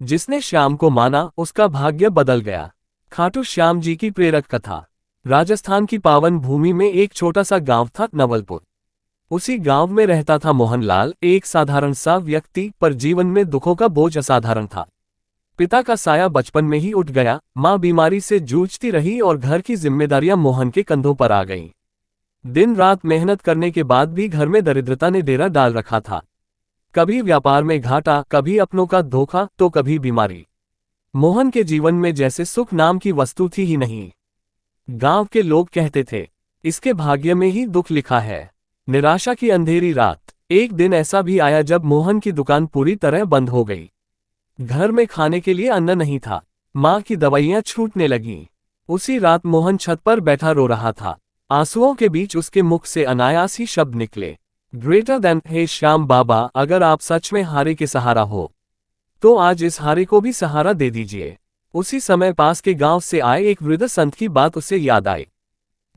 जिसने श्याम को माना उसका भाग्य बदल गया। खाटू श्याम जी की प्रेरक कथा। राजस्थान की पावन भूमि में एक छोटा सा गांव था, नवलपुर। उसी गांव में रहता था मोहनलाल, एक साधारण सा व्यक्ति, पर जीवन में दुखों का बोझ असाधारण था। पिता का साया बचपन में ही उठ गया, मां बीमारी से जूझती रही और घर की जिम्मेदारियां मोहन के कंधों पर आ गईं। दिन रात मेहनत करने के बाद भी घर में दरिद्रता ने डेरा डाल रखा था। कभी व्यापार में घाटा, कभी अपनों का धोखा, तो कभी बीमारी। मोहन के जीवन में जैसे सुख नाम की वस्तु थी ही नहीं। गांव के लोग कहते थे, इसके भाग्य में ही दुख लिखा है। निराशा की अंधेरी रात। एक दिन ऐसा भी आया जब मोहन की दुकान पूरी तरह बंद हो गई। घर में खाने के लिए अन्न नहीं था, मां की दवाइयां छूटने लगीं। उसी रात मोहन छत पर बैठा रो रहा था। आंसुओं के बीच उसके मुख से अनायास ही शब्द निकले, ग्रेटर देन। हे श्याम बाबा, अगर आप सच में हारे के सहारा हो तो आज इस हारे को भी सहारा दे दीजिए। उसी समय पास के गांव से आए एक वृद्ध संत की बात उसे याद आई।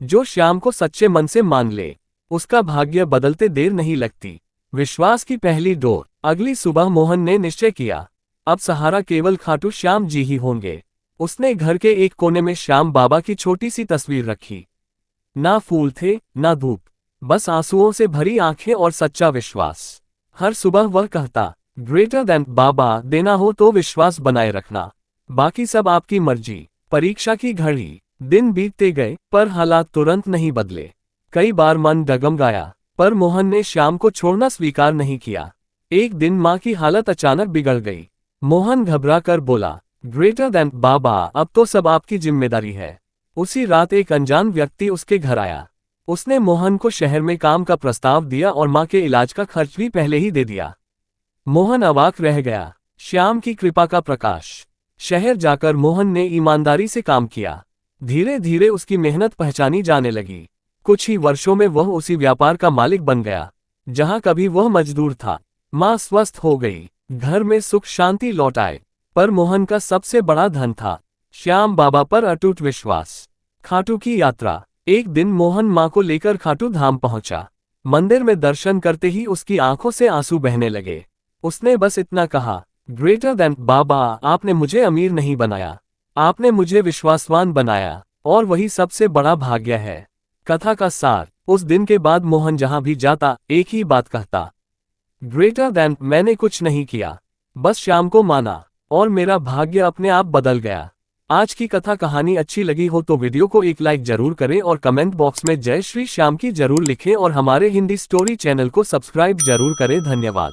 जो श्याम को सच्चे मन से मान ले, उसका भाग्य बदलते देर नहीं लगती। विश्वास की पहली डोर। अगली सुबह मोहन ने निश्चय किया, अब सहारा केवल खाटू श्याम जी ही होंगे। उसने घर के एक कोने में श्याम बाबा की छोटी सी तस्वीर रखी। ना फूल थे, ना धूप, बस आंसुओं से भरी आंखें और सच्चा विश्वास। हर सुबह वह कहता, ग्रेटर देन बाबा, देना हो तो विश्वास बनाए रखना, बाकी सब आपकी मर्जी। परीक्षा की घड़ी। दिन बीतते गए पर हालात तुरंत नहीं बदले। कई बार मन डगमगाया, पर मोहन ने श्याम को छोड़ना स्वीकार नहीं किया। एक दिन मां की हालत अचानक बिगड़ गई। मोहन घबरा कर बोला, ग्रेटर देन बाबा, अब तो सब आपकी जिम्मेदारी है। उसी रात एक अनजान व्यक्ति उसके घर आया। उसने मोहन को शहर में काम का प्रस्ताव दिया और मां के इलाज का खर्च भी पहले ही दे दिया। मोहन अवाक रह गया। श्याम की कृपा का प्रकाश। शहर जाकर मोहन ने ईमानदारी से काम किया। धीरे धीरे उसकी मेहनत पहचानी जाने लगी। कुछ ही वर्षों में वह उसी व्यापार का मालिक बन गया जहां कभी वह मजदूर था। मां स्वस्थ हो गई, घर में सुख शांति लौट आए। पर मोहन का सबसे बड़ा धन था श्याम बाबा पर अटूट विश्वास। खाटू की यात्रा। एक दिन मोहन मां को लेकर खाटू धाम पहुंचा। मंदिर में दर्शन करते ही उसकी आंखों से आंसू बहने लगे। उसने बस इतना कहा, ग्रेटर देन बाबा, आपने मुझे अमीर नहीं बनाया, आपने मुझे विश्वासवान बनाया, और वही सबसे बड़ा भाग्य है। कथा का सार। उस दिन के बाद मोहन जहां भी जाता एक ही बात कहता, ग्रेटर देन। मैंने कुछ नहीं किया, बस श्याम को माना और मेरा भाग्य अपने आप बदल गया। आज की कथा कहानी अच्छी लगी हो तो वीडियो को एक लाइक जरूर करें और कमेंट बॉक्स में जय श्री श्याम की जरूर लिखें और हमारे हिंदी स्टोरी चैनल को सब्सक्राइब जरूर करें। धन्यवाद।